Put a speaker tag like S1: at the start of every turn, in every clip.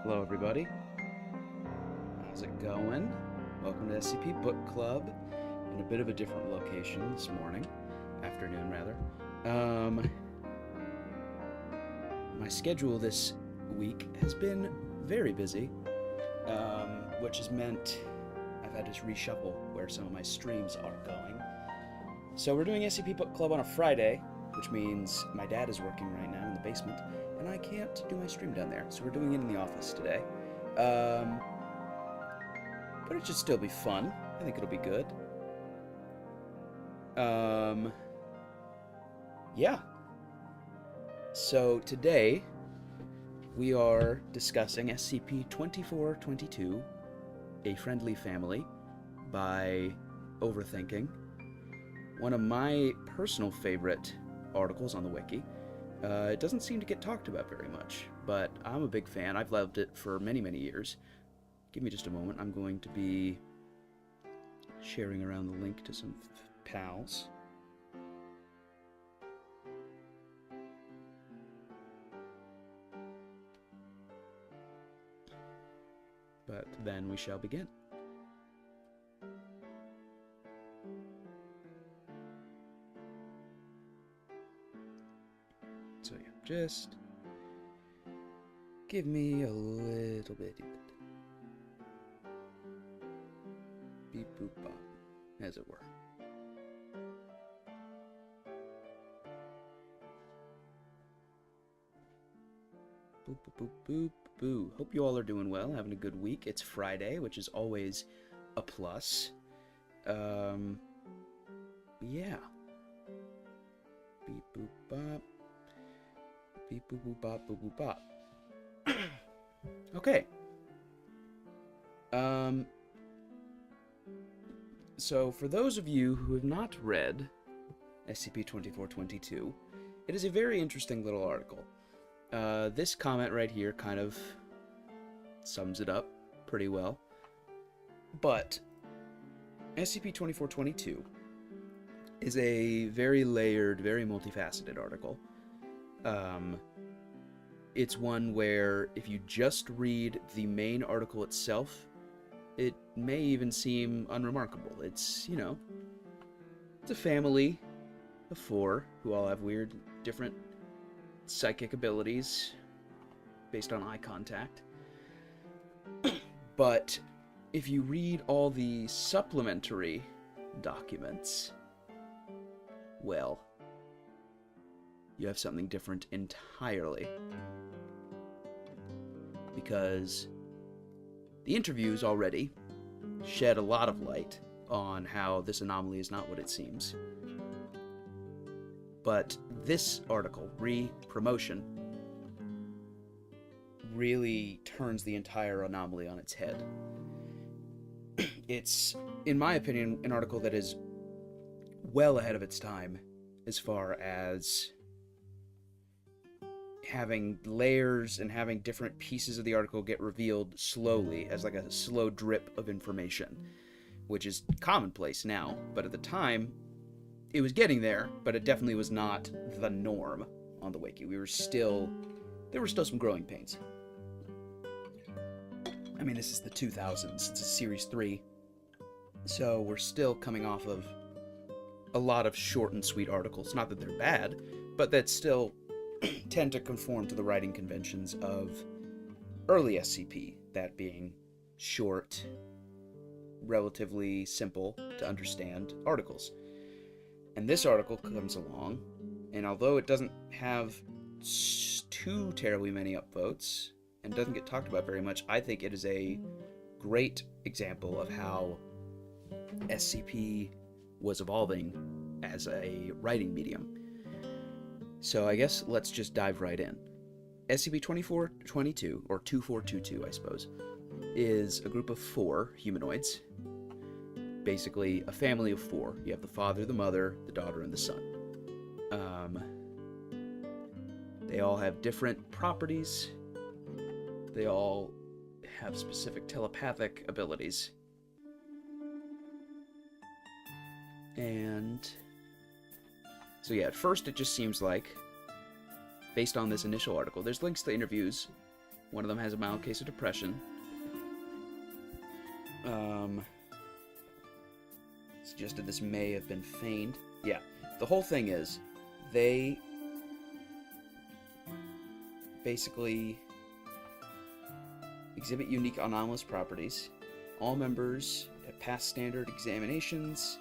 S1: Hello, everybody. How's it going? Welcome to SCP Book Club in a bit of a different location this morning. Afternoon, rather. My schedule this week has been very busy, which has meant I've had to reshuffle where some of my streams are going. So we're doing SCP Book Club on a Friday, which means my dad is working right now in the basement, and I can't do my stream down there, so we're doing it in the office today. But it should still be fun. I think it'll be good. Yeah. So today, we are discussing SCP-2422, A Friendly Family, by OverThinking. One of my personal favorite articles on the wiki. It doesn't seem to get talked about very much, but I'm a big fan. I've loved it for many, many years. Give me just a moment. I'm going to be sharing around the link to some pals. But then we shall begin. So yeah, just give me a little bit. Beep boop bop, as it were. Boop boop boop boop boo. Hope you all are doing well, having a good week. It's Friday, which is always a plus. Yeah. Beep boop bop. Beep boop boop bop boop boop bop. Okay. So for those of you who have not read SCP-2422, it is a very interesting little article. This comment right here kind of sums it up pretty well. But SCP-2422 is a very layered, very multifaceted article. It's one where if you just read the main article itself, it may even seem unremarkable. It's, it's a family of 4 who all have weird, different psychic abilities based on eye contact. But if you read all the supplementary documents, well, you have something different entirely. Because the interviews already shed a lot of light on how this anomaly is not what it seems. But this article, Re-Promotion, really turns the entire anomaly on its head. It's, in my opinion, an article that is well ahead of its time as far as having layers and having different pieces of the article get revealed slowly as like a slow drip of information, which is commonplace now, but at the time it was getting there, but it definitely was not the norm on the wiki. There were still some growing pains. I mean, this is the 2000s, it's a series 3, so we're still coming off of a lot of short and sweet articles. Not that they're bad, but that still tend to conform to the writing conventions of early SCP, that being short, relatively simple to understand articles. And this article comes along, and although it doesn't have too terribly many upvotes, and doesn't get talked about very much, I think it is a great example of how SCP was evolving as a writing medium. So I guess let's just dive right in. SCP-2422, or 2422 I suppose, is a group of 4 humanoids. Basically a family of 4. You have the father, the mother, the daughter, and the son. They all have different properties. They all have specific telepathic abilities. And so yeah, at first it just seems like, based on this initial article, there's links to interviews One of them has a mild case of depression. Suggested this may have been feigned. Yeah, the whole thing is, they basically exhibit unique anomalous properties. All members have passed standard examinations.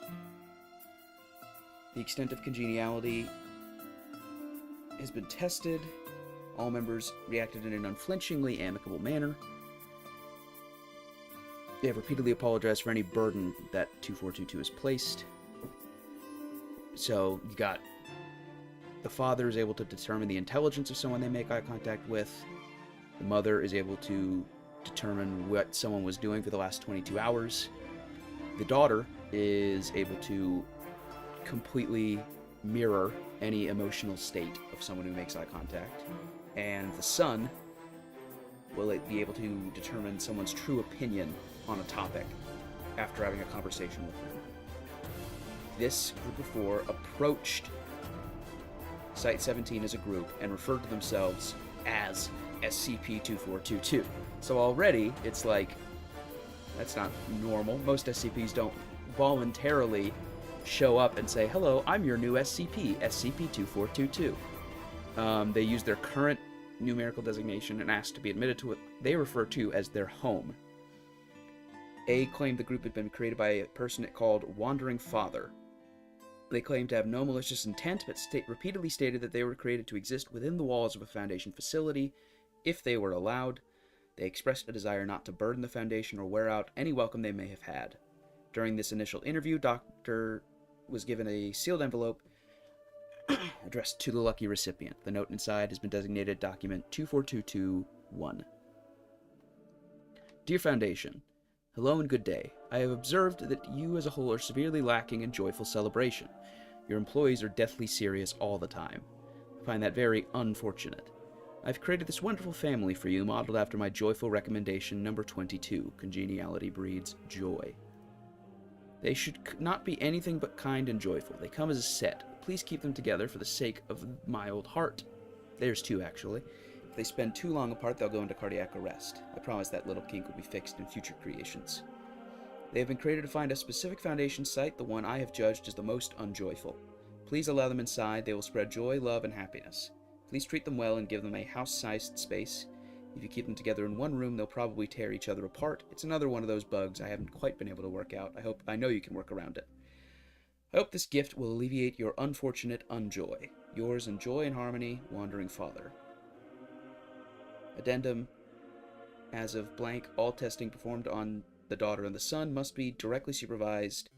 S1: The extent of congeniality has been tested. All members reacted in an unflinchingly amicable manner. They have repeatedly apologized for any burden that 2422 has placed. So, you got the father is able to determine the intelligence of someone they make eye contact with. The mother is able to determine what someone was doing for the last 22 hours. The daughter is able to completely mirror any emotional state of someone who makes eye contact. And the son will be able to determine someone's true opinion on a topic after having a conversation with them. This group of four approached Site-17 as a group and referred to themselves as SCP-2422. So already, it's like, that's not normal. Most SCPs don't voluntarily show up and say, hello, I'm your new SCP, SCP-2422. They use their current numerical designation and ask to be admitted to what they refer to as their home. A claimed the group had been created by a person it called Wandering Father. They claimed to have no malicious intent, but repeatedly stated that they were created to exist within the walls of a Foundation facility, if they were allowed. They expressed a desire not to burden the Foundation or wear out any welcome they may have had. During this initial interview, Dr. was given a sealed envelope addressed to the lucky recipient. The note inside has been designated Document 24221. Dear Foundation, hello and good day. I have observed that you as a whole are severely lacking in joyful celebration. Your employees are deathly serious all the time. I find that very unfortunate. I've created this wonderful family for you, modeled after my joyful recommendation number 22, Congeniality Breeds Joy. They should not be anything but kind and joyful. They come as a set. Please keep them together for the sake of my old heart. There's two, actually. If they spend too long apart, they'll go into cardiac arrest. I promise that little kink will be fixed in future creations. They have been created to find a specific Foundation site, the one I have judged as the most unjoyful. Please allow them inside. They will spread joy, love, and happiness. Please treat them well and give them a house-sized space. If you keep them together in one room, they'll probably tear each other apart. It's another one of those bugs I haven't quite been able to work out. I know you can work around it. I hope this gift will alleviate your unfortunate unjoy. Yours in joy and harmony, Wandering Father. Addendum. As of blank, all testing performed on the daughter and the son must be directly supervised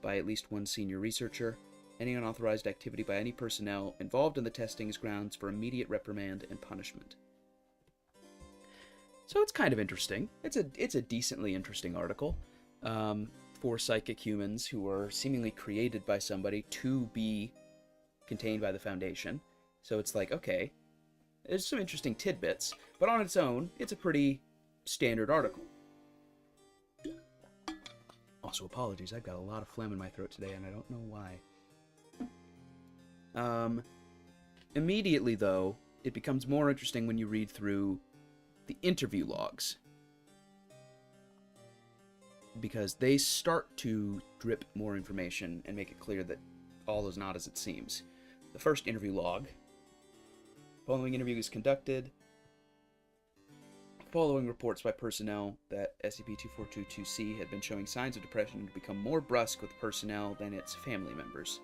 S1: by at least one senior researcher. Any unauthorized activity by any personnel involved in the testing is grounds for immediate reprimand and punishment. So it's kind of interesting. It's a decently interesting article for psychic humans who are seemingly created by somebody to be contained by the Foundation. So it's like, okay, there's some interesting tidbits, but on its own, it's a pretty standard article. Also, apologies, I've got a lot of phlegm in my throat today, and I don't know why. Immediately, though, it becomes more interesting when you read through the interview logs, because they start to drip more information and make it clear that all is not as it seems. The first interview log. Following interview is conducted. Following reports by personnel that SCP-2422-C had been showing signs of depression and had become more brusque with personnel than its family members.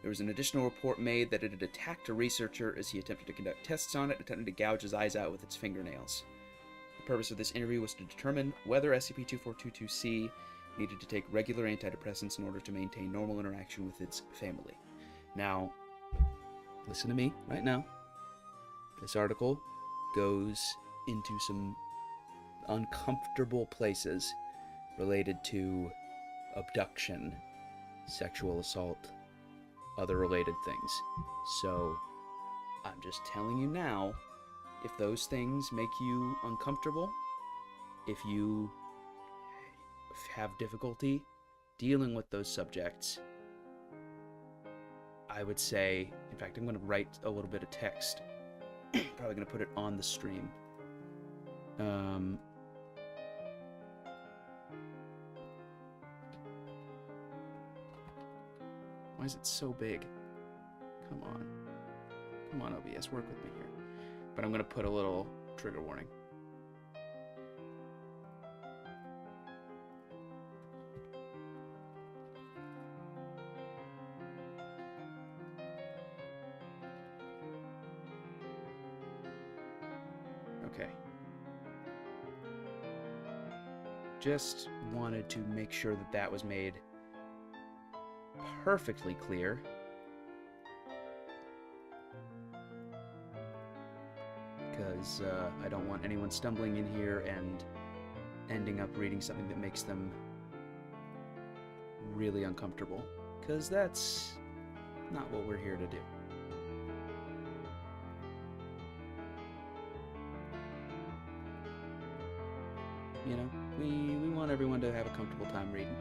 S1: There was an additional report made that it had attacked a researcher as he attempted to conduct tests on it, attempting to gouge his eyes out with its fingernails. The purpose of this interview was to determine whether SCP-2422-C needed to take regular antidepressants in order to maintain normal interaction with its family. Now, listen to me right now. This article goes into some uncomfortable places related to abduction, sexual assault, other related things. So, I'm just telling you now, if those things make you uncomfortable, if you have difficulty dealing with those subjects, I would say, in fact, I'm going to write a little bit of text. Probably going to put it on the stream. Why is it so big? Come on. Come on, OBS, work with me here. But I'm going to put a little trigger warning. Okay. Just wanted to make sure that that was made perfectly clear. Because I don't want anyone stumbling in here and ending up reading something that makes them really uncomfortable. Because that's not what we're here to do. You know, we want everyone to have a comfortable time reading.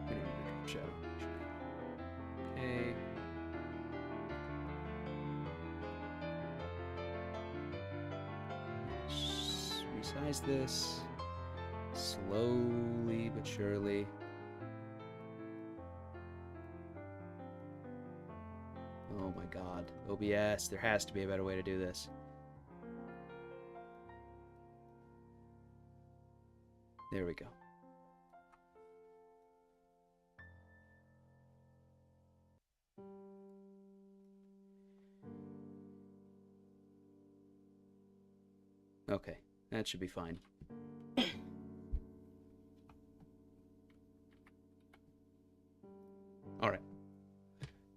S1: We don't need to drop shadow. Okay. Resize this slowly but surely. Oh my god. OBS, there has to be a better way to do this. There we go. Okay, that should be fine. Alright.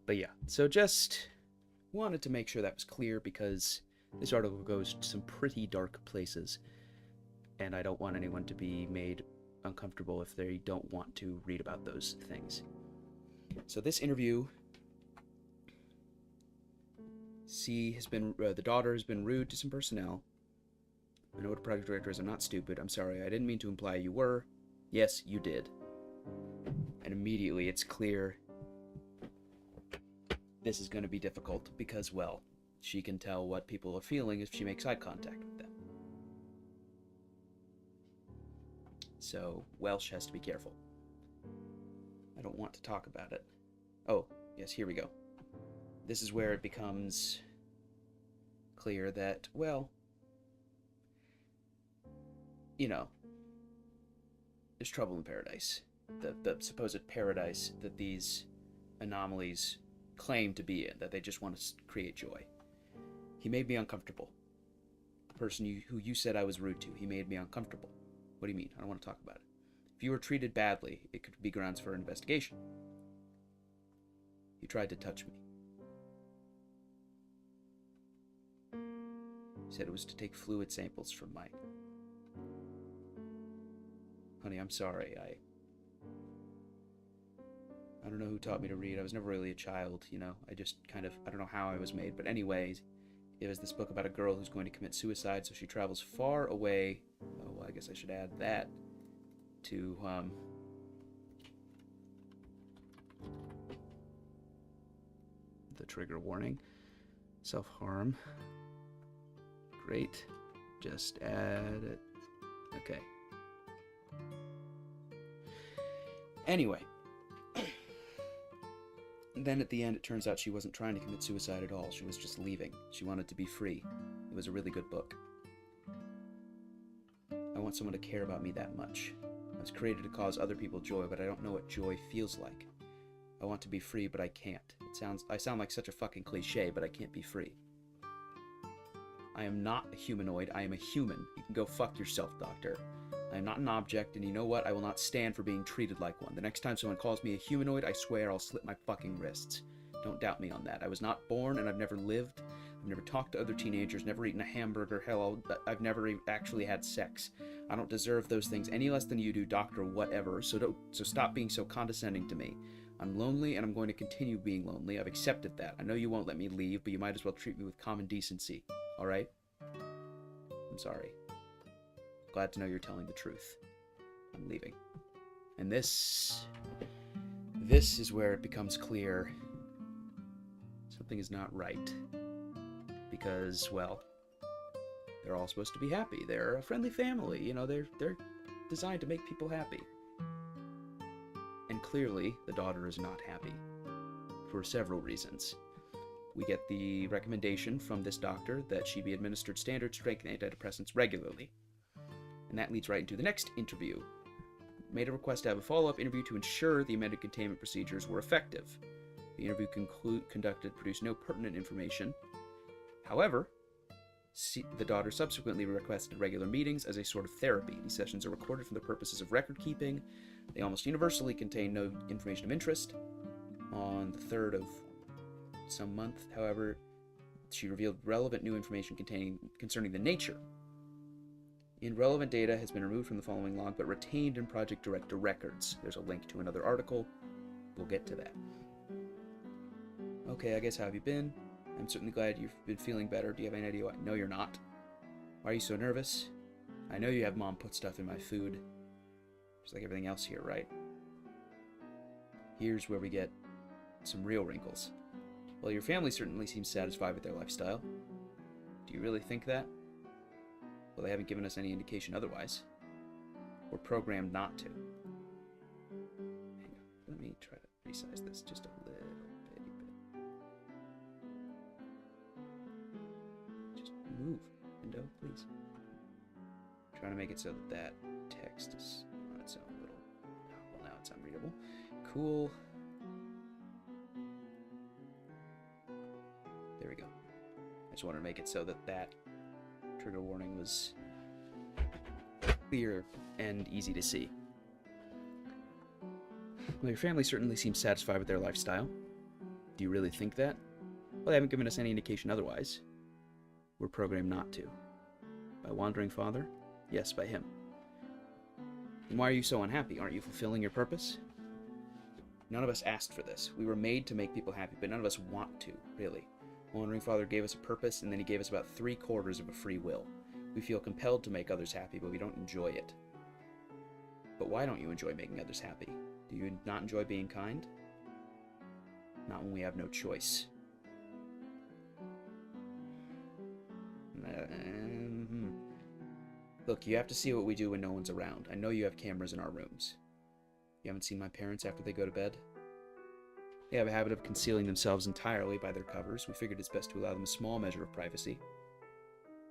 S1: But yeah, so just wanted to make sure that was clear because this article goes to some pretty dark places. And I don't want anyone to be made uncomfortable if they don't want to read about those things. So this interview, C has been, the daughter has been rude to some personnel. I know what a project director is. I'm not stupid. I'm sorry. I didn't mean to imply you were. Yes, you did. And immediately it's clear this is going to be difficult because, well, she can tell what people are feeling if she makes eye contact with them. So, Welsh has to be careful. I don't want to talk about it. Oh, yes, here we go. This is where it becomes clear that, well, you know, there's trouble in paradise. The supposed paradise that these anomalies claim to be in, that they just want to create joy. He made me uncomfortable. The person who you said I was rude to, he made me uncomfortable. What do you mean? I don't want to talk about it. If you were treated badly, it could be grounds for an investigation. You tried to touch me. You said it was to take fluid samples from Mike. Honey, I'm sorry. I don't know who taught me to read. I was never really a child, you know. I just kind of, I don't know how I was made. But anyways, it was this book about a girl who's going to commit suicide, so she travels far away. Oh, well, I guess I should add that to, the trigger warning. Self-harm. Great. Just add it. Okay. Anyway. Then at the end, it turns out she wasn't trying to commit suicide at all. She was just leaving. She wanted to be free. It was a really good book. I want someone to care about me that much. I was created to cause other people joy, but I don't know what joy feels like. I want to be free, but I can't. I sound like such a fucking cliche, but I can't be free. I am not a humanoid. I am a human. You can go fuck yourself, doctor. I am not an object, and you know what? I will not stand for being treated like one. The next time someone calls me a humanoid, I swear I'll slit my fucking wrists. Don't doubt me on that. I was not born, and I've never lived. I've never talked to other teenagers, never eaten a hamburger. Hell, I've never actually had sex. I don't deserve those things any less than you do, doctor, whatever. So stop being so condescending to me. I'm lonely, and I'm going to continue being lonely. I've accepted that. I know you won't let me leave, but you might as well treat me with common decency. Alright? I'm sorry. Glad to know you're telling the truth. I'm leaving. And this is where it becomes clear something is not right. Because, well, They're all supposed to be happy. They're a friendly family. You know, they're designed to make people happy. And clearly, the daughter is not happy. For several reasons. We get the recommendation from this doctor that she be administered standard strength antidepressants regularly. And that leads right into the next interview. Made a request to have a follow-up interview to ensure the amended containment procedures were effective. The interview conducted produced no pertinent information. However, the daughter subsequently requested regular meetings as a sort of therapy. These sessions are recorded for the purposes of record keeping. They almost universally contain no information of interest. On the 3rd of some month, however, she revealed relevant new information concerning the nature. Irrelevant data has been removed from the following log, but retained in Project Director records. There's a link to another article. We'll get to that. Okay, I guess how have you been? I'm certainly glad you've been feeling better. Do you have any idea why? No, you're not. Why are you so nervous? I know you have Mom put stuff in my food. Just like everything else here, right? Here's where we get some real wrinkles. Well, your family certainly seems satisfied with their lifestyle. Do you really think that? Well, they haven't given us any indication otherwise. We're programmed not to. Hang on, let me try to resize this just a little bitty bit. Just move, window, please. I'm trying to make it so that that text is on its own little... Well, now it's unreadable. Cool. There we go. I just wanted to make it so that that trigger warning was clear and easy to see. Well, your family certainly seems satisfied with their lifestyle. Do you really think that? Well, they haven't given us any indication otherwise. We're programmed not to. By Wandering Father? Yes, by him. And why are you so unhappy? Aren't you fulfilling your purpose? None of us asked for this. We were made to make people happy, but none of us want to, really. Wandering Father gave us a purpose, and then he gave us about 3/4 of a free will. We feel compelled to make others happy, but we don't enjoy it. But why don't you enjoy making others happy? Do you not enjoy being kind? Not when we have no choice. Look, you have to see what we do when no one's around. I know you have cameras in our rooms. You haven't seen my parents after they go to bed? They have a habit of concealing themselves entirely by their covers. We figured it's best to allow them a small measure of privacy.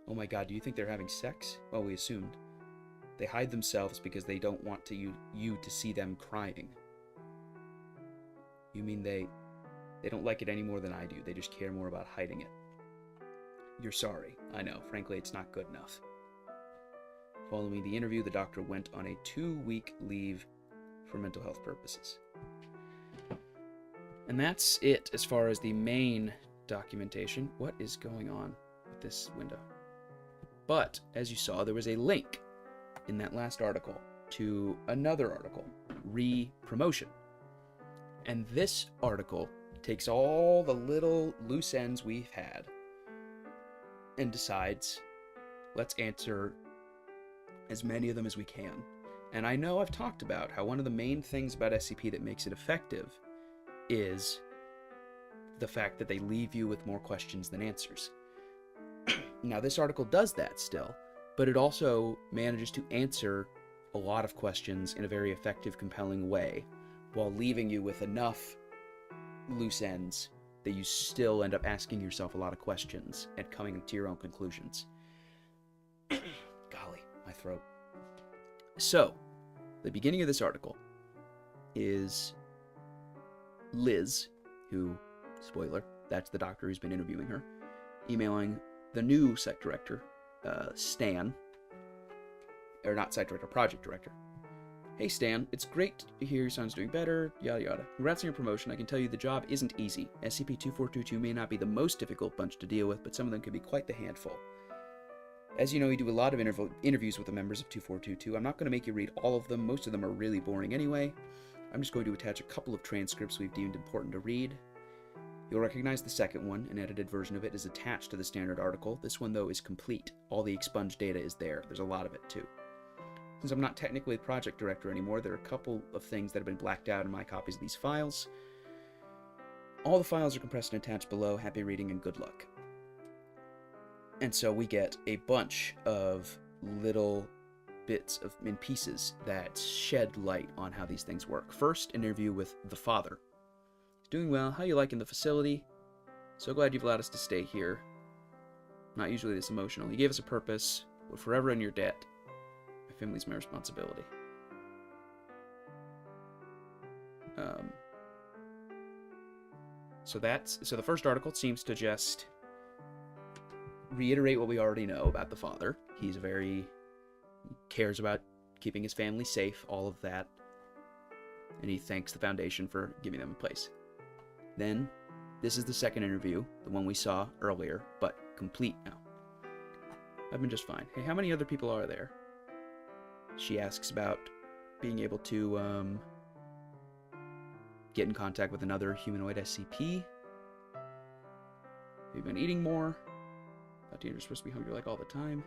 S1: Oh my god, do you think they're having sex? Well, we assumed. They hide themselves because they don't want you to see them crying. You mean they don't like it any more than I do. They just care more about hiding it. You're sorry. I know. Frankly, it's not good enough. Following the interview, the doctor went on a 2-week leave for mental health purposes. And that's it as far as the main documentation. What is going on with this window? But, as you saw, there was a link in that last article to another article, Re-Promotion. And this article takes all the little loose ends we've had and decides, let's answer as many of them as we can. And I know I've talked about how one of the main things about SCP that makes it effective is the fact that they leave you with more questions than answers. Now, this article does that still, but it also manages to answer a lot of questions in a very effective, compelling way, while leaving you with enough loose ends that you still end up asking yourself a lot of questions and coming to your own conclusions. Golly, my throat. So, the beginning of this article is Liz, who, spoiler, that's the doctor who's been interviewing her, emailing the new site director, Stan, or not site director, project director. Hey Stan, it's great to hear your son's doing better, yada yada. Congrats on your promotion. I can tell you the job isn't easy. SCP-2422 may not be the most difficult bunch to deal with, but some of them can be quite the handful. As you know, we do a lot of interviews with the members of 2422. I'm not going to make you read all of them. Most of them are really boring anyway. I'm just going to attach a couple of transcripts we've deemed important to read. You'll recognize the second one. An edited version of it is attached to the standard article. This one, though, is complete. All the expunged data is there. There's a lot of it, too. Since I'm not technically the project director anymore, there are a couple of things that have been blacked out in my copies of these files. All the files are compressed and attached below. Happy reading and good luck. And so we get a bunch of little bits in pieces that shed light on how these things work. First, an interview with the father. Doing well. How you liking the facility? So glad you've allowed us to stay here. Not usually this emotional. You gave us a purpose. We're forever in your debt. My family's my responsibility. So the first article seems to just reiterate what we already know about the father. He cares about keeping his family safe, all of that. And he thanks the Foundation for giving them a place. Then, this is the second interview, the one we saw earlier, but complete now. I've been just fine. Hey, how many other people are there? She asks about being able to get in contact with another humanoid SCP. Have you been eating more? Thought you're supposed to be hungry like all the time.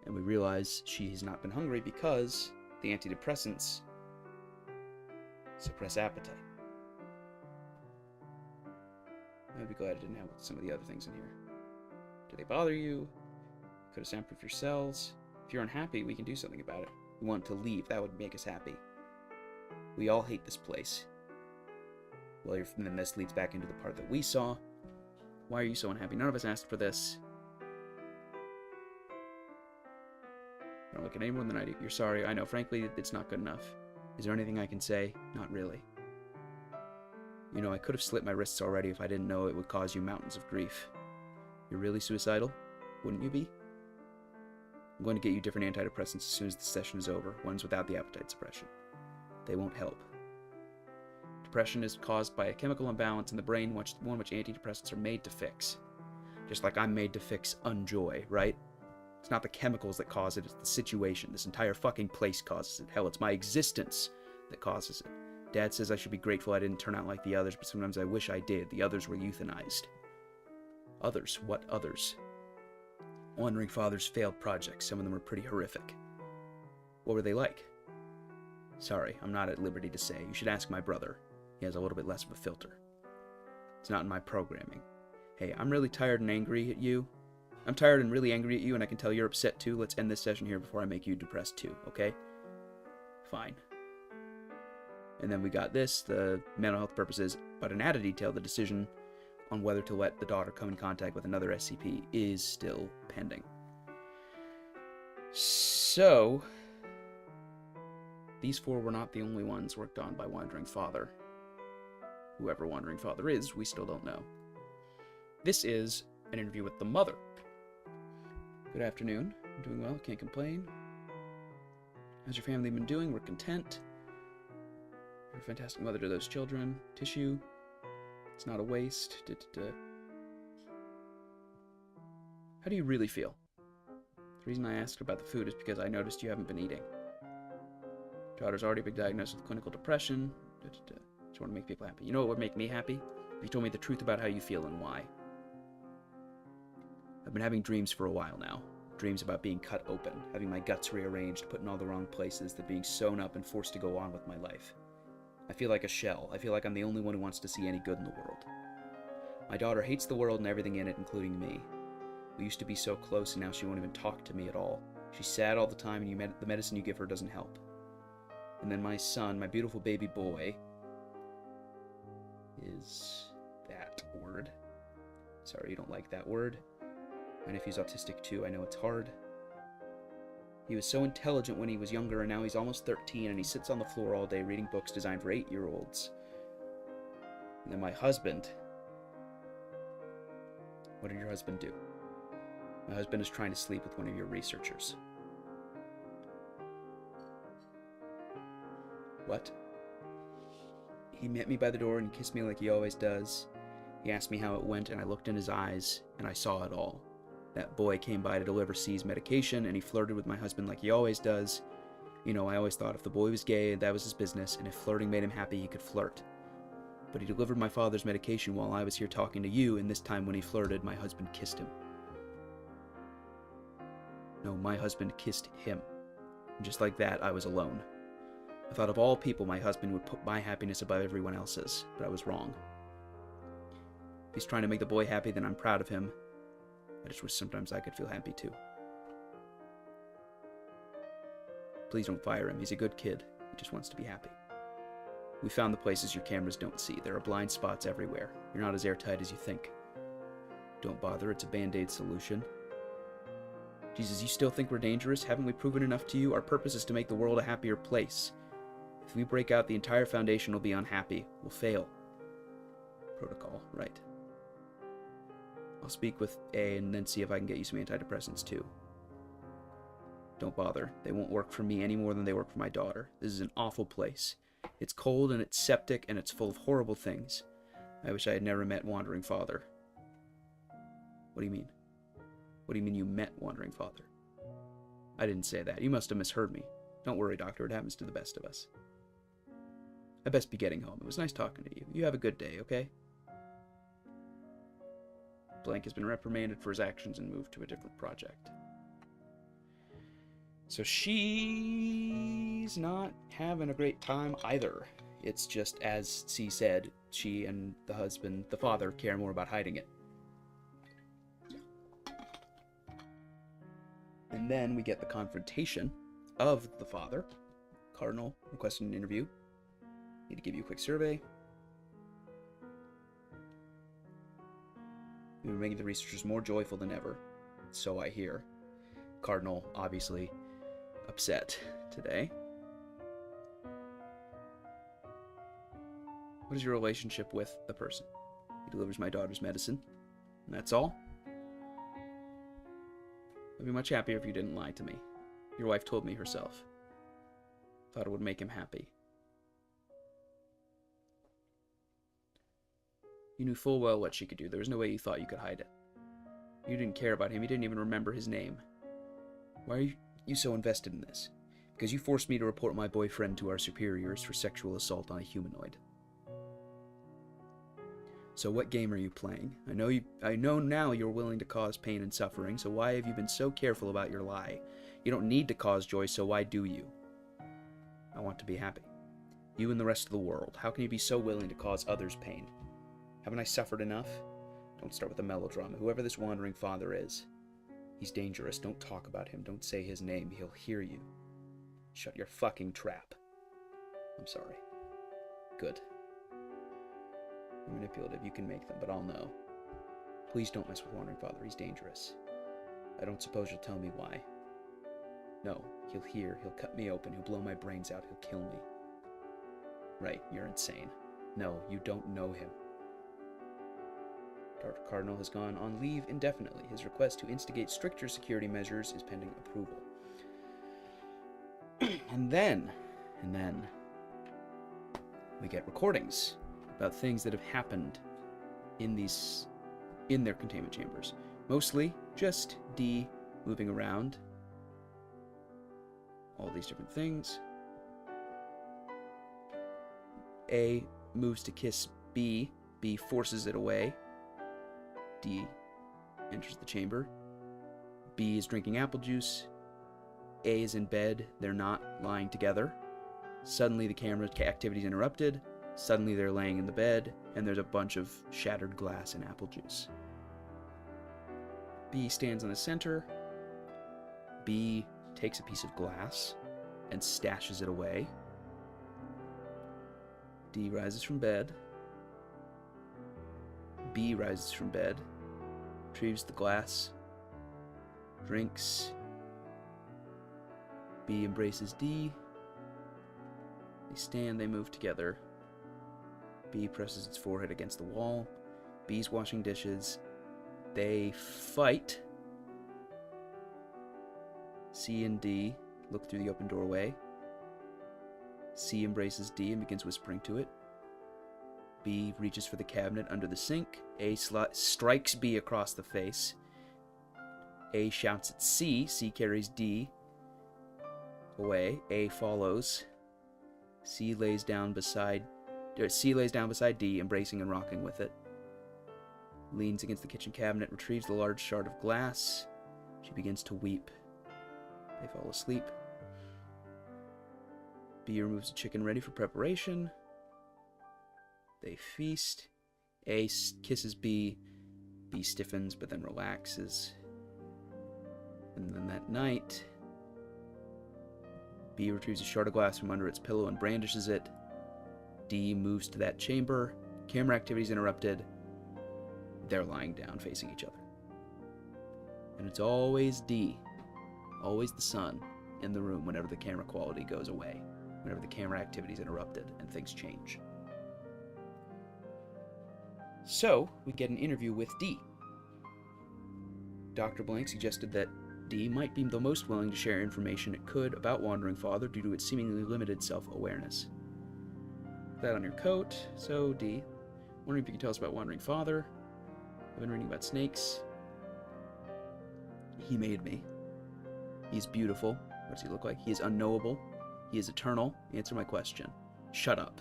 S1: And we realize she has not been hungry because the antidepressants suppress appetite. I'd be glad I didn't have some of the other things in here. Do they bother you? Could have soundproofed your cells. If you're unhappy, we can do something about it. We want to leave. That would make us happy. We all hate this place. Well, and then this leads back into the part that we saw. Why are you so unhappy? None of us asked for this. I don't look at any more than I do. You're sorry. I know. Frankly, it's not good enough. Is there anything I can say? Not really. You know, I could have slit my wrists already if I didn't know it would cause you mountains of grief. You're really suicidal? Wouldn't you be? I'm going to get you different antidepressants as soon as the session is over, ones without the appetite suppression. They won't help. Depression is caused by a chemical imbalance in the brain, one which antidepressants are made to fix. Just like I'm made to fix unjoy, right? It's not the chemicals that cause it, it's the situation. This entire fucking place causes it. Hell, it's my existence that causes it. Dad says I should be grateful I didn't turn out like the others, but sometimes I wish I did. The others were euthanized. Others? What others? Wandering Father's failed projects. Some of them were pretty horrific. What were they like? Sorry, I'm not at liberty to say. You should ask my brother. He has a little bit less of a filter. It's not in my programming. Hey, I'm really tired and angry at you. I'm tired and really angry at you, and I can tell you're upset too. Let's end this session here before I make you depressed too, okay? Fine. And then we got this, the mental health purposes, but an added detail, the decision on whether to let the daughter come in contact with another SCP is still pending. So, these four were not the only ones worked on by Wandering Father. Whoever Wandering Father is, we still don't know. This is an interview with the mother. Good afternoon. I'm doing well, can't complain. How's your family been doing? We're content. You're a fantastic mother to those children. Tissue. It's not a waste. How do you really feel? The reason I asked about the food is because I noticed you haven't been eating. Daughter's already been diagnosed with clinical depression. Just want to make people happy. You know what would make me happy? If you told me the truth about how you feel and why. I've been having dreams for a while now. Dreams about being cut open, having my guts rearranged, put in all the wrong places, that being sewn up and forced to go on with my life. I feel like a shell. I feel like I'm the only one who wants to see any good in the world. My daughter hates the world and everything in it, including me. We used to be so close, and now she won't even talk to me at all. She's sad all the time, and the medicine you give her doesn't help. And then my son, my beautiful baby boy, is that word. Sorry, you don't like that word. My nephew's autistic too, I know it's hard. He was so intelligent when he was younger, and now he's almost 13, and he sits on the floor all day reading books designed for 8-year-olds. And then my husband. What did your husband do? My husband is trying to sleep with one of your researchers. What? He met me by the door and kissed me like he always does. He asked me how it went, and I looked in his eyes, and I saw it all. That boy came by to deliver C's medication, and he flirted with my husband like he always does. You know, I always thought if the boy was gay, that was his business, and if flirting made him happy, he could flirt. But he delivered my father's medication while I was here talking to you, and this time when he flirted, my husband kissed him. No, my husband kissed him. And just like that, I was alone. I thought of all people, my husband would put my happiness above everyone else's, but I was wrong. If he's trying to make the boy happy, then I'm proud of him, just wish sometimes I could feel happy too. Please don't fire him. He's a good kid. He just wants to be happy. We found the places your cameras don't see. There are blind spots everywhere. You're not as airtight as you think. Don't bother. It's a band-aid solution. Jesus, you still think we're dangerous? Haven't we proven enough to you? Our purpose is to make the world a happier place. If we break out, the entire Foundation will be unhappy. We'll fail. Protocol, right. I'll speak with A and then see if I can get you some antidepressants too. Don't bother. They won't work for me any more than they work for my daughter. This is an awful place. It's cold and it's septic and it's full of horrible things. I wish I had never met Wandering Father. What do you mean? What do you mean you met Wandering Father? I didn't say that. You must have misheard me. Don't worry, Doctor. It happens to the best of us. I best be getting home. It was nice talking to you. You have a good day, okay? Blank has been reprimanded for his actions and moved to a different project. So she's not having a great time either. It's just, as C said, she and the husband, the father, care more about hiding it. And then we get the confrontation of the father. Cardinal requesting an interview. Need to give you a quick survey. We've been making the researchers more joyful than ever. So I hear. Cardinal, obviously upset today. What is your relationship with the person? He delivers my daughter's medicine. And that's all? I'd be much happier if you didn't lie to me. Your wife told me herself. Thought it would make him happy. You knew full well what she could do. There was no way you thought you could hide it. You didn't care about him. You didn't even remember his name. Why are you so invested in this? Because you forced me to report my boyfriend to our superiors for sexual assault on a humanoid. So what game are you playing? I know now you're willing to cause pain and suffering, so why have you been so careful about your lie? You don't need to cause joy, so why do you? I want to be happy. You and the rest of the world. How can you be so willing to cause others pain? Haven't I suffered enough? Don't start with a melodrama. Whoever this wandering father is, he's dangerous. Don't talk about him. Don't say his name. He'll hear you. Shut your fucking trap. I'm sorry. Good. You're manipulative. You can make them, but I'll know. Please don't mess with Wandering Father. He's dangerous. I don't suppose you'll tell me why. No, he'll hear. He'll cut me open. He'll blow my brains out. He'll kill me. Right, you're insane. No, you don't know him. Dr. Cardinal has gone on leave indefinitely. His request to instigate stricter security measures is pending approval. And then, we get recordings about things that have happened in their containment chambers. Mostly just D moving around. All these different things. A moves to kiss B. B forces it away. D enters the chamber. B is drinking apple juice. A is in bed. They're not lying together. Suddenly the camera activity is interrupted. Suddenly they're laying in the bed, and there's a bunch of shattered glass and apple juice. B stands in the center. B takes a piece of glass and stashes it away. D rises from bed. B rises from bed, retrieves the glass, drinks. B embraces D. They stand, they move together. B presses its forehead against the wall. B's washing dishes. They fight. C and D look through the open doorway. C embraces D and begins whispering to it. B reaches for the cabinet under the sink. A strikes B across the face. A shouts at C. C carries D away. A follows. C lays down beside D, embracing and rocking with it. Leans against the kitchen cabinet, retrieves the large shard of glass. She begins to weep. They fall asleep. B removes the chicken ready for preparation. They feast. A kisses B. B stiffens but then relaxes. And then that night, B retrieves a shard of glass from under its pillow and brandishes it. D moves to that chamber. Camera activity is interrupted. They're lying down facing each other. And it's always D, always the son, in the room whenever the camera quality goes away, whenever the camera activity is interrupted and things change. So, we get an interview with D. Dr. Blank suggested that D might be the most willing to share information it could about Wandering Father due to its seemingly limited self-awareness. Put that on your coat. So, D, wondering if you can tell us about Wandering Father. I've been reading about snakes. He made me. He's beautiful. What does he look like? He is unknowable. He is eternal. Answer my question. Shut up.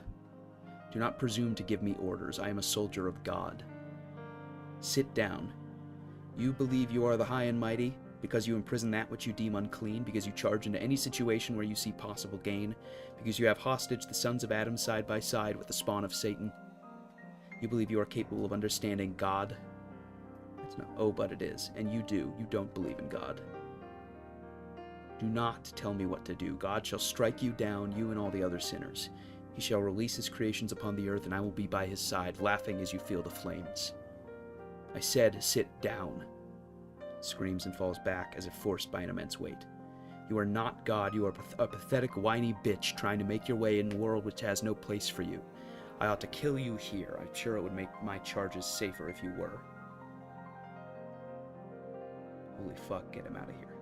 S1: Do not presume to give me orders. I am a soldier of God. Sit down. You believe you are the high and mighty because you imprison that which you deem unclean, because you charge into any situation where you see possible gain, because you have hostage the sons of Adam side by side with the spawn of Satan. You believe you are capable of understanding God. It's not, oh, but it is. And you do. You don't believe in God. Do not tell me what to do. God shall strike you down, you and all the other sinners. He shall release his creations upon the earth, and I will be by his side, laughing as you feel the flames. I said, sit down. Screams and falls back as if forced by an immense weight. You are not God. You are a pathetic, whiny bitch trying to make your way in a world which has no place for you. I ought to kill you here. I'm sure it would make my charges safer if you were. Holy fuck, get him out of here.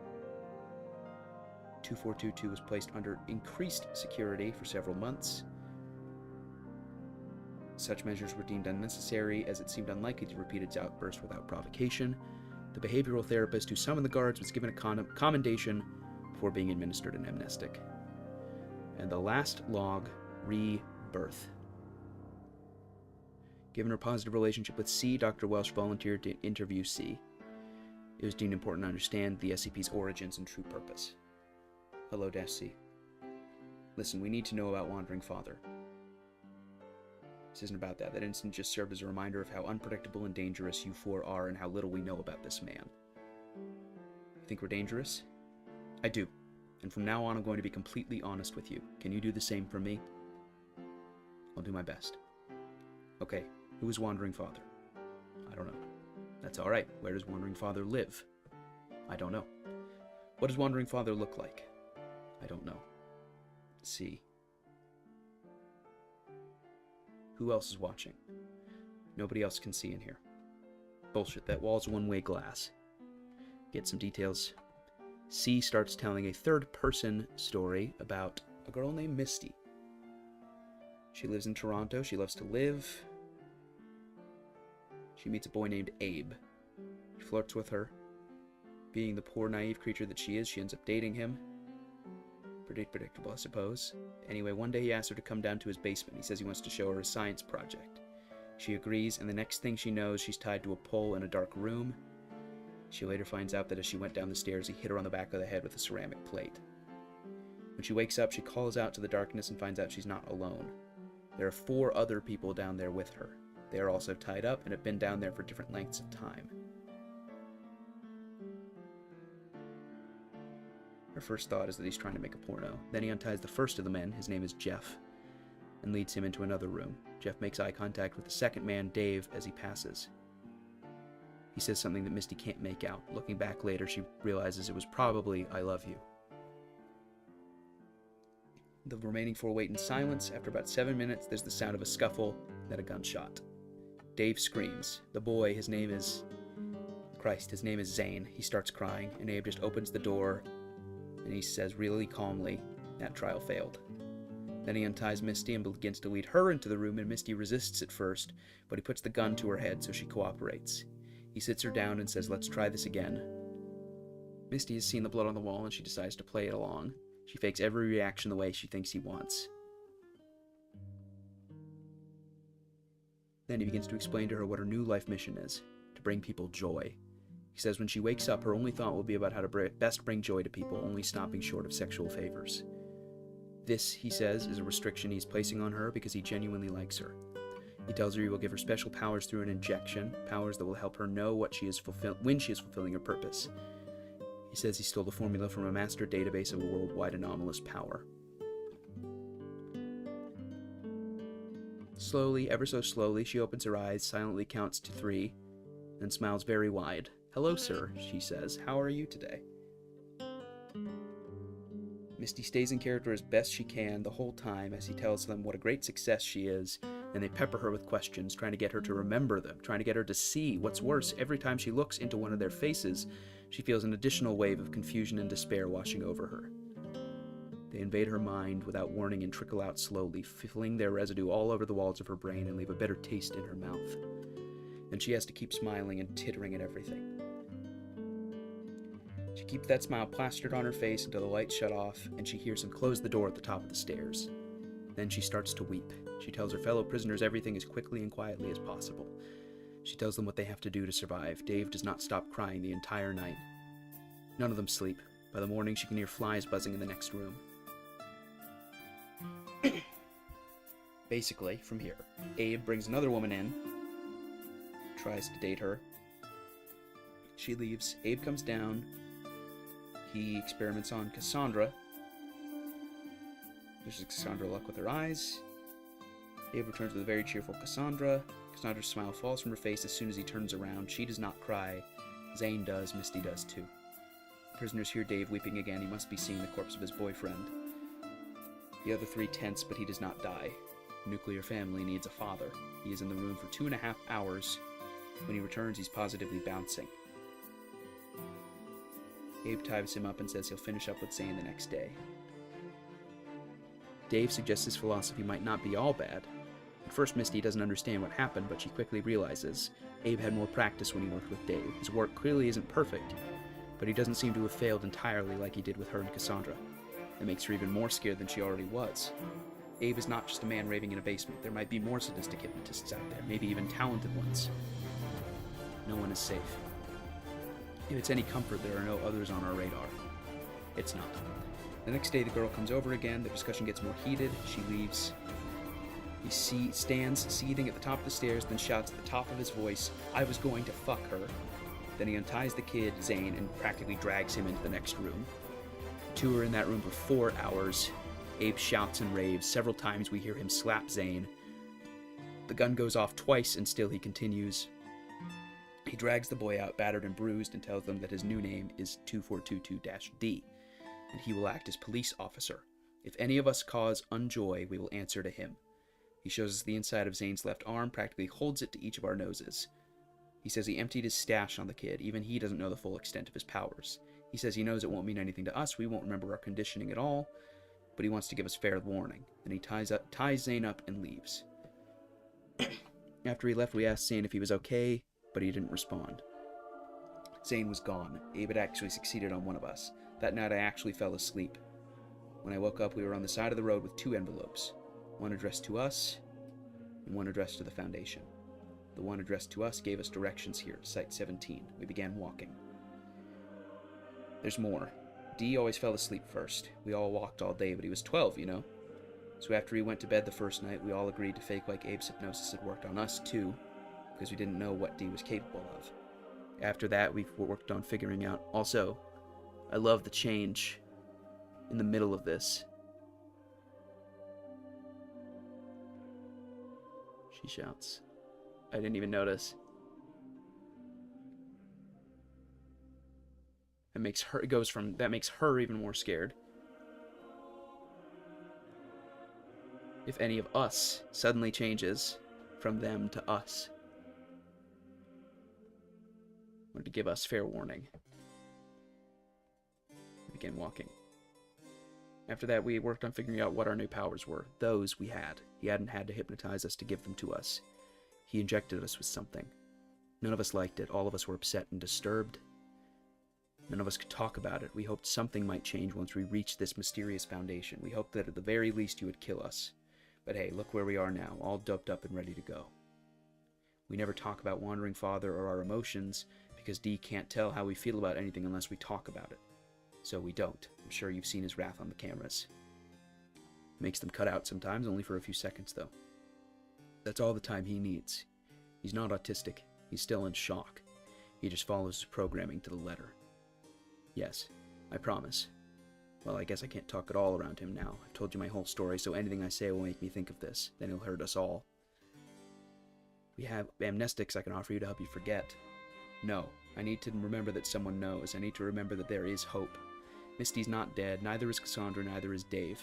S1: 2422 was placed under increased security for several months. Such measures were deemed unnecessary as it seemed unlikely to repeat its outburst without provocation. The behavioral therapist who summoned the guards was given a commendation before being administered an amnestic. And the last log, rebirth. Given her positive relationship with C, Dr. Welsh volunteered to interview C. It was deemed important to understand the SCP's origins and true purpose. Hello, C. Listen, we need to know about Wandering Father. This isn't about that. That incident just served as a reminder of how unpredictable and dangerous you four are and how little we know about this man. You think we're dangerous? I do. And from now on, I'm going to be completely honest with you. Can you do the same for me? I'll do my best. Okay, who is Wandering Father? I don't know. That's alright. Where does Wandering Father live? I don't know. What does Wandering Father look like? I don't know. C. Who else is watching? Nobody else can see in here. Bullshit, that wall's one-way glass. Get some details. C starts telling a third-person story about a girl named Misty. She lives in Toronto. She loves to live. She meets a boy named Abe. She flirts with her. Being the poor, naive creature that she is, she ends up dating him. Pretty predictable, I suppose. Anyway, one day he asks her to come down to his basement. He says he wants to show her a science project. She agrees, and the next thing she knows, she's tied to a pole in a dark room. She later finds out that as she went down the stairs, he hit her on the back of the head with a ceramic plate. When she wakes up, she calls out to the darkness and finds out she's not alone. There are 4 other people down there with her. They are also tied up and have been down there for different lengths of time. Her first thought is that he's trying to make a porno. Then he unties the first of the men, his name is Jeff, and leads him into another room. Jeff makes eye contact with the second man, Dave, as he passes. He says something that Misty can't make out. Looking back later, she realizes it was probably, "I love you." The remaining 4 wait in silence. After about 7 minutes, there's the sound of a scuffle, then a gunshot. Dave screams. The boy, his name is Zane. He starts crying, and Abe just opens the door, and he says really calmly, "That trial failed." Then he unties Misty and begins to lead her into the room, and Misty resists at first, but he puts the gun to her head, so she cooperates. He sits her down and says, "Let's try this again." Misty has seen the blood on the wall, and she decides to play it along. She fakes every reaction the way she thinks he wants. Then he begins to explain to her what her new life mission is, to bring people joy. He says when she wakes up, her only thought will be about how to best bring joy to people, only stopping short of sexual favors. This, he says, is a restriction he's placing on her because he genuinely likes her. He tells her he will give her special powers through an injection, powers that will help her know when she is fulfilling her purpose. He He says he stole the formula from a master database of a worldwide anomalous power. Slowly, ever so slowly, she opens her eyes, silently counts to 3, and smiles very wide. "Hello, sir," she says. "How are you today?" Misty stays in character as best she can the whole time as he tells them what a great success she is, and they pepper her with questions, trying to get her to remember them, trying to get her to see. What's worse, every time she looks into one of their faces, she feels an additional wave of confusion and despair washing over her. They invade her mind without warning and trickle out slowly, fling their residue all over the walls of her brain and leave a bitter taste in her mouth. And she has to keep smiling and tittering at everything. She keeps that smile plastered on her face until the lights shut off and she hears him close the door at the top of the stairs. Then she starts to weep. She tells her fellow prisoners everything as quickly and quietly as possible. She tells them what they have to do to survive. Dave does not stop crying the entire night. None of them sleep. By the morning, she can hear flies buzzing in the next room. Basically, from here, Abe brings another woman in, tries to date her. She leaves. Abe comes down. He experiments on Cassandra. Wishes Cassandra luck with her eyes. Abe returns with a very cheerful Cassandra. Cassandra's smile falls from her face as soon as he turns around. She does not cry. Zane does. Misty does too. Prisoners hear Dave weeping again. He must be seeing the corpse of his boyfriend. The other 3 tense, but he does not die. Nuclear family needs a father. He is in the room for 2.5 hours. When he returns, he's positively bouncing. Abe ties him up and says he'll finish up with Zane the next day. Dave suggests his philosophy might not be all bad. At first, Misty doesn't understand what happened, but she quickly realizes Abe had more practice when he worked with Dave. His work clearly isn't perfect, but he doesn't seem to have failed entirely like he did with her and Cassandra. It makes her even more scared than she already was. Abe is not just a man raving in a basement. There might be more sadistic hypnotists out there, maybe even talented ones. No one is safe. If it's any comfort, there are no others on our radar. It's not. The next day, the girl comes over again. The discussion gets more heated. She leaves. He stands seething at the top of the stairs, then shouts at the top of his voice, "I was going to fuck her." Then he unties the kid, Zane, and practically drags him into the next room. The two are in that room for 4 hours. Abe shouts and raves. Several times we hear him slap Zane. The gun goes off twice, and still he continues. He drags the boy out, battered and bruised, and tells them that his new name is 2422-D, and he will act as police officer. If any of us cause unjoy, we will answer to him. He shows us the inside of Zane's left arm, practically holds it to each of our noses. He says he emptied his stash on the kid. Even he doesn't know the full extent of his powers. He says he knows it won't mean anything to us. We won't remember our conditioning at all, but he wants to give us fair warning. Then he ties Zane up and leaves. After he left, we asked Zane if he was okay, but he didn't respond. Zane was gone. Abe had actually succeeded on one of us. That night I actually fell asleep. When I woke up, we were on the side of the road with 2 envelopes. One addressed to us, and one addressed to the Foundation. The one addressed to us gave us directions here, Site 17. We began walking. There's more. D always fell asleep first. We all walked all day, but he was 12, you know? So after he went to bed the first night, we all agreed to fake like Abe's hypnosis had worked on us too, because we didn't know what D was capable of. After that, we worked on figuring out. Also, I love the change in the middle of this. She shouts. I didn't even notice. That makes her even more scared. If any of us suddenly changes from them to us. Wanted to give us fair warning. We began walking. After that, we worked on figuring out what our new powers were. Those we had. He hadn't had to hypnotize us to give them to us. He injected us with something. None of us liked it. All of us were upset and disturbed. None of us could talk about it. We hoped something might change once we reached this mysterious foundation. We hoped that at the very least you would kill us. But hey, look where we are now, all doped up and ready to go. We never talk about Wandering Father or our emotions, because D can't tell how we feel about anything unless we talk about it. So we don't. I'm sure you've seen his wrath on the cameras. Makes them cut out sometimes, only for a few seconds though. That's all the time he needs. He's not autistic. He's still in shock. He just follows his programming to the letter. Yes, I promise. Well, I guess I can't talk at all around him now. I've told you my whole story, so anything I say will make me think of this. Then he'll hurt us all. We have amnestics I can offer you to help you forget. No, I need to remember that someone knows. I need to remember that there is hope. Misty's not dead, neither is Cassandra, neither is Dave.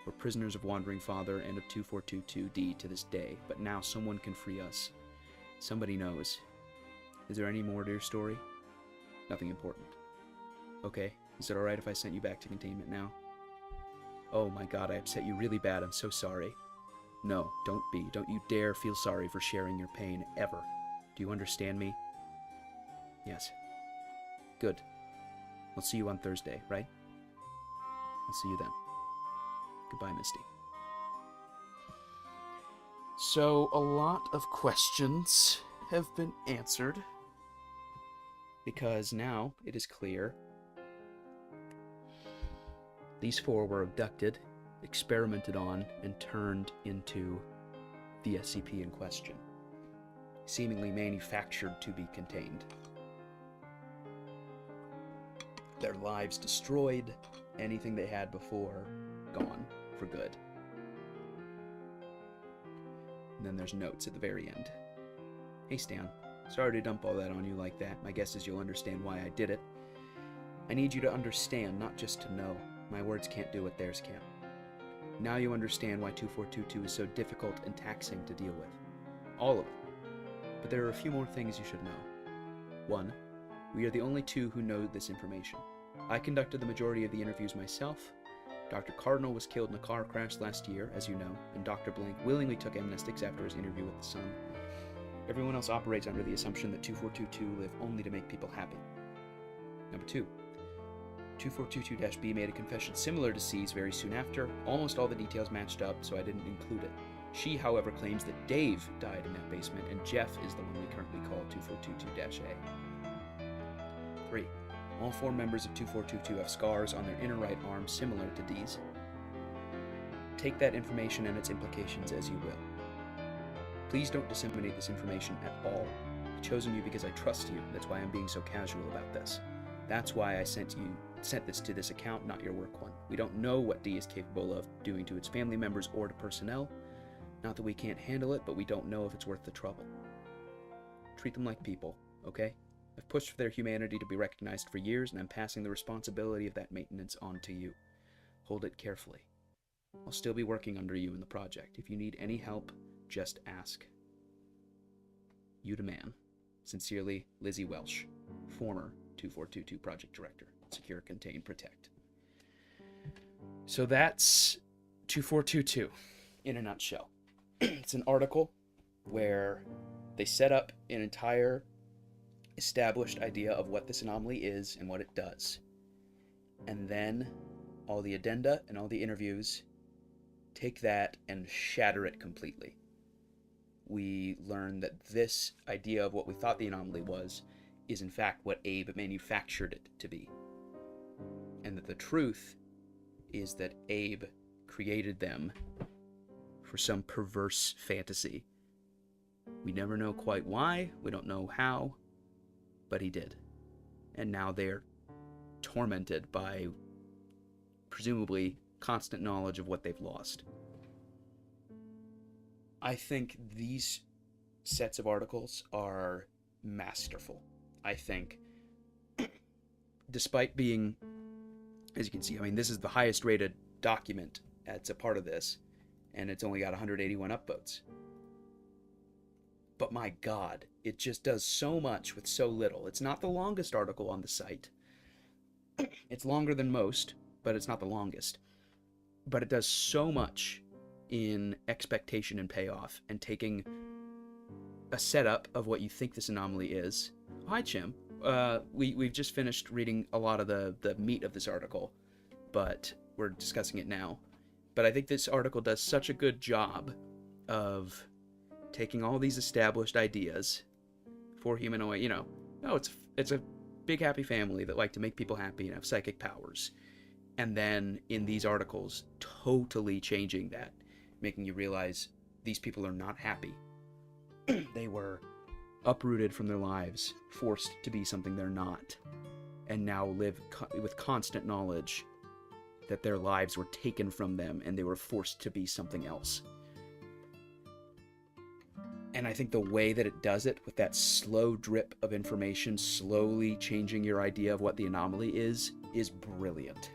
S1: We're prisoners of Wandering Father and of 2422D to this day, but now someone can free us. Somebody knows. Is there any more to your story? Nothing important. Okay, is it alright if I sent you back to containment now? Oh my god, I upset you really bad, I'm so sorry. No, don't be. Don't you dare feel sorry for sharing your pain, ever. Do you understand me? Yes. Good. I'll see you on Thursday, right? I'll see you then. Goodbye, Misty. So, a lot of questions have been answered, because now it is clear these four were abducted, experimented on, and turned into the SCP in question, seemingly manufactured to be contained. Their lives destroyed, anything they had before gone for good. And then there's notes at the very end. Hey Stan, sorry to dump all that on you like that. My guess is you'll understand why I did it. I need you to understand, not just to know. My words can't do what theirs can. Now you understand why 2422 is so difficult and taxing to deal with. All of it. But there are a few more things you should know. 1. We are the only two who know this information. I conducted the majority of the interviews myself. Dr. Cardinal was killed in a car crash last year, as you know, and Dr. Blank willingly took amnestics after his interview with the Sun. Everyone else operates under the assumption that 2422 live only to make people happy. Number 2. 2422-B made a confession similar to C's very soon after. Almost all the details matched up, so I didn't include it. She, however, claims that Dave died in that basement, and Jeff is the one we currently call 2422-A. 3. All 4 members of 2422 have scars on their inner right arm similar to D's. Take that information and its implications as you will. Please don't disseminate this information at all. I've chosen you because I trust you. That's why I'm being so casual about this. That's why I sent this to this account, not your work one. We don't know what D is capable of doing to its family members or to personnel. Not that we can't handle it, but we don't know if it's worth the trouble. Treat them like people, okay? I've pushed for their humanity to be recognized for years, and I'm passing the responsibility of that maintenance on to you. Hold it carefully. I'll still be working under you in the project. If you need any help, just ask. You the man. Sincerely, Lizzie Welsh, former 2422 Project Director. Secure, Contain, Protect. So that's 2422 in a nutshell. It's an article where they set up an entire established idea of what this anomaly is and what it does. And then all the addenda and all the interviews take that and shatter it completely. We learn that this idea of what we thought the anomaly was is in fact what Abe manufactured it to be. And that the truth is that Abe created them for some perverse fantasy. We never know quite why, we don't know how, but he did. And now they're tormented by presumably constant knowledge of what they've lost. I think these sets of articles are masterful. I think, despite being, as you can see, I mean, this is the highest rated document that's a part of this, and it's only got 181 upvotes. But my God, it just does so much with so little. It's not the longest article on the site. It's longer than most, but it's not the longest. But it does so much in expectation and payoff, and taking a setup of what you think this anomaly is. Hi, Chim. We've just finished reading a lot of the meat of this article, but we're discussing it now. But I think this article does such a good job of taking all these established ideas for humanoid, you know, oh, it's a big happy family that like to make people happy and have psychic powers. And then in these articles, totally changing that, making you realize these people are not happy. They were uprooted from their lives, forced to be something they're not. and now live with constant knowledge that their lives were taken from them and they were forced to be something else. And I think the way that it does it, with that slow drip of information slowly changing your idea of what the anomaly is brilliant.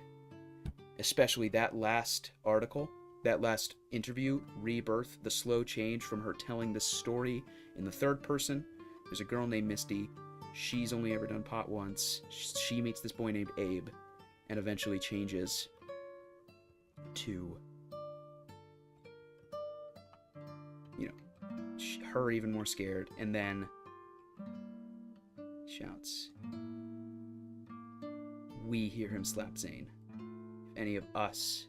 S1: Especially that last article, that last interview, Rebirth, the slow change from her telling this story in the third person. There's a girl named Misty. She's only ever done pot once. She meets this boy named Abe and eventually changes to, you know, her even more scared, and then shouts. We hear him slap Zane. If any of us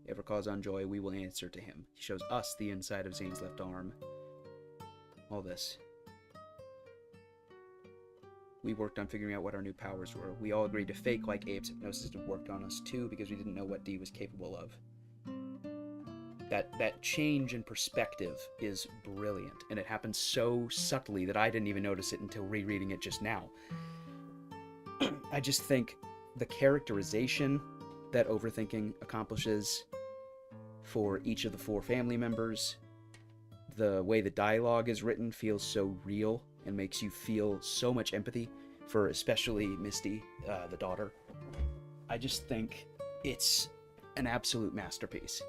S1: ever cause unjoy, we will answer to him. He shows us the inside of Zane's left arm. All this. We worked on figuring out what our new powers were. We all agreed to fake like Abe's hypnosis had worked on us too, because we didn't know what D was capable of. That change in perspective is brilliant, and it happens so subtly that I didn't even notice it until rereading it just now. I just think the characterization that Overthinking accomplishes for each of the 4 family members, the way the dialogue is written feels so real and makes you feel so much empathy for especially Misty, the daughter. I just think it's an absolute masterpiece,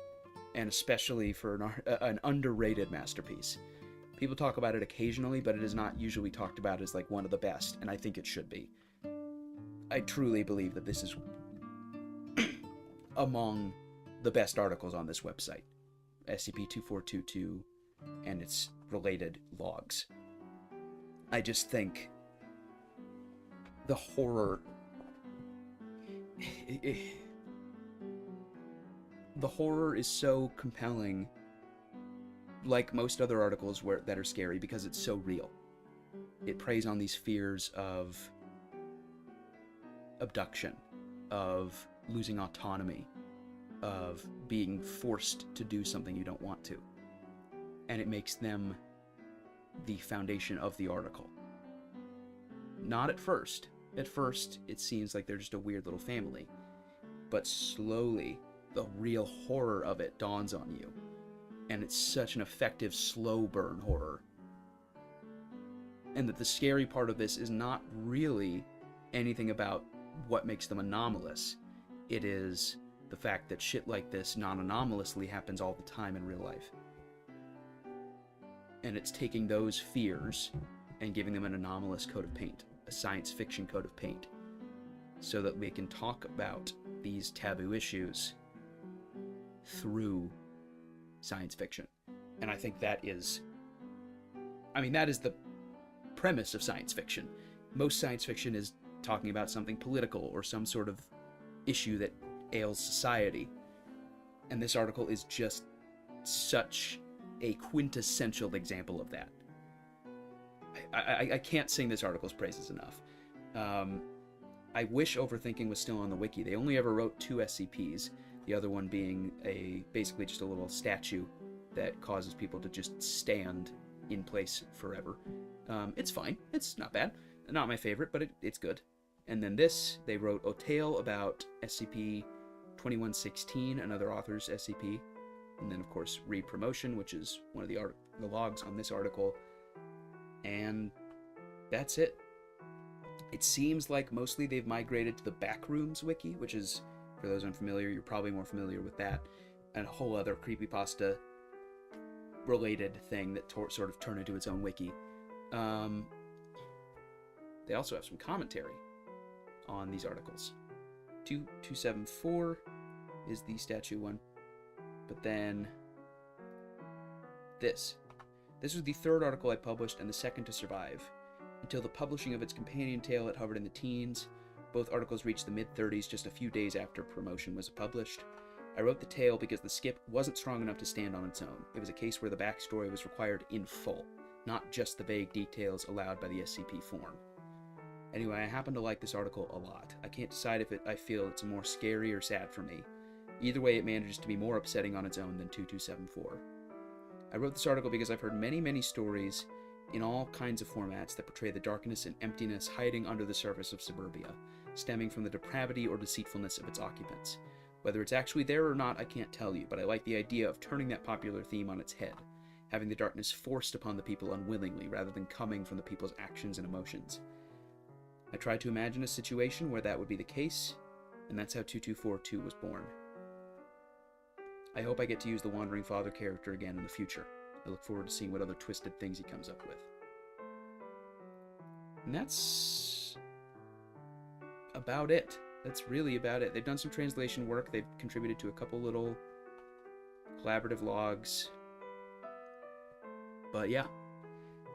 S1: and especially for an underrated masterpiece. People talk about it occasionally, but it is not usually talked about as like one of the best, and I think it should be. I truly believe that this is among the best articles on this website, SCP-2422 and its related logs. I just think the horror... the horror is so compelling, like most other articles that are scary, because it's so real. It preys on these fears of abduction, of losing autonomy, of being forced to do something you don't want to. And it makes them the foundation of the article. Not at first. At first, it seems like they're just a weird little family. But slowly, the real horror of it dawns on you. And it's such an effective slow burn horror. And that the scary part of this is not really anything about what makes them anomalous. It is the fact that shit like this non-anomalously happens all the time in real life. And it's taking those fears and giving them an anomalous coat of paint, a science fiction coat of paint, so that we can talk about these taboo issues through science fiction. And I think that is the premise of science fiction. Most science fiction is talking about something political or some sort of issue that ails society. And this article is just such a quintessential example of that. I can't sing this article's praises enough. I wish Overthinking was still on the wiki. They only ever wrote 2 SCPs, the other one being basically just a little statue that causes people to just stand in place forever. It's fine. It's not bad. Not my favorite, but it's good. And then this, they wrote a tale about SCP-2116, another author's SCP. And then, of course, Re-Promotion, which is one of the logs on this article. And that's it. It seems like mostly they've migrated to the Backrooms wiki, which is, for those unfamiliar, you're probably more familiar with that, and a whole other creepypasta related thing that sort of turned into its own wiki. They also have some commentary on these articles. 2274 is the statue one. But then this was the 3rd article I published and the 2nd to survive. Until the publishing of its companion tale, it hovered in the teens. Both articles reached the mid-30s just a few days after Promotion was published. I wrote the tale because the skip wasn't strong enough to stand on its own. It was a case where the backstory was required in full, not just the vague details allowed by the SCP form. Anyway, I happen to like this article a lot. I can't decide if I feel it's more scary or sad for me. Either way, it manages to be more upsetting on its own than 2274. I wrote this article because I've heard many, many stories in all kinds of formats that portray the darkness and emptiness hiding under the surface of suburbia, stemming from the depravity or deceitfulness of its occupants. Whether it's actually there or not, I can't tell you, but I like the idea of turning that popular theme on its head, having the darkness forced upon the people unwillingly rather than coming from the people's actions and emotions. I tried to imagine a situation where that would be the case, and that's how 2242 was born. I hope I get to use the Wandering Father character again in the future. I look forward to seeing what other twisted things he comes up with. And that's about it. That's really about it. They've done some translation work. They've contributed to a couple little collaborative logs. But yeah.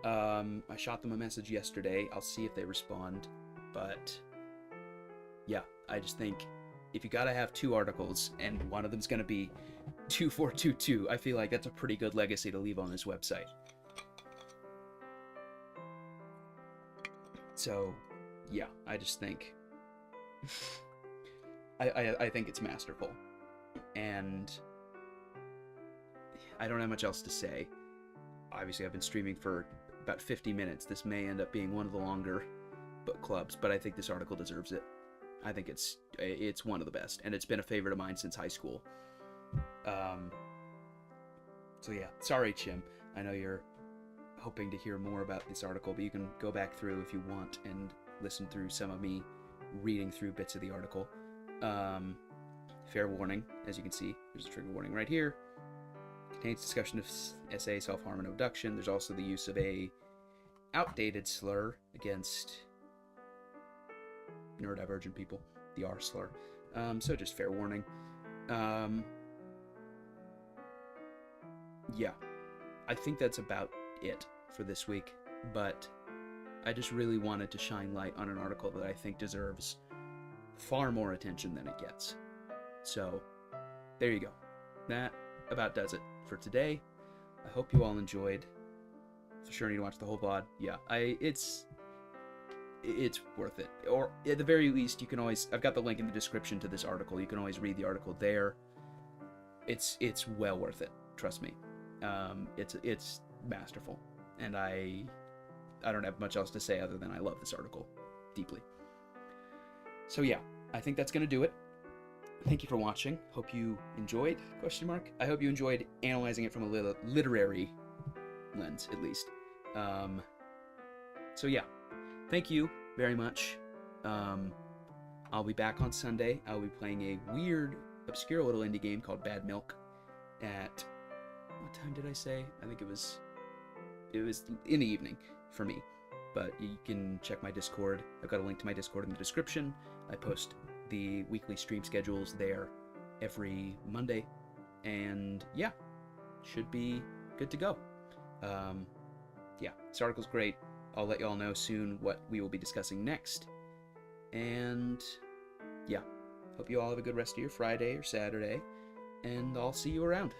S1: I shot them a message yesterday. I'll see if they respond. But yeah, I just think if you gotta have 2 articles and one of them's gonna be 2422, I feel like that's a pretty good legacy to leave on this website. So yeah, I just think I think it's masterful, and I don't have much else to say. Obviously, I've been streaming for about 50 minutes. This may end up being one of the longer book clubs, but I think this article deserves it. I think it's one of the best, and it's been a favorite of mine since high school. So yeah, sorry, Chim. I know you're hoping to hear more about this article, but you can go back through if you want and listen through some of me reading through bits of the article. Fair warning, as you can see, there's a trigger warning right here. Contains discussion of SA, self-harm, and abduction. There's also the use of a outdated slur against neurodivergent people, the R slur. So just fair warning. Yeah, I think that's about it for this week, but I just really wanted to shine light on an article that I think deserves far more attention than it gets. So there you go. That about does it for today. I hope you all enjoyed. For sure need to watch the whole VOD. Yeah, it's worth it. Or at the very least, you can always, I've got the link in the description to this article. You can always read the article there. It's well worth it. Trust me. It's masterful, and I don't have much else to say other than I love this article deeply. So yeah, I think that's gonna do it. Thank you for watching. Hope you enjoyed, ? I hope you enjoyed analyzing it from a literary lens, at least. So yeah, thank you very much. I'll be back on Sunday. I'll be playing a weird, obscure little indie game called Bad Milk at, what time did I say? I think it was in the evening for me. But you can check my Discord. I've got a link to my Discord in the description. I post the weekly stream schedules there every Monday. And yeah, should be good to go. Yeah, this article's great. I'll let you all know soon what we will be discussing next. And yeah, hope you all have a good rest of your Friday or Saturday. And I'll see you around.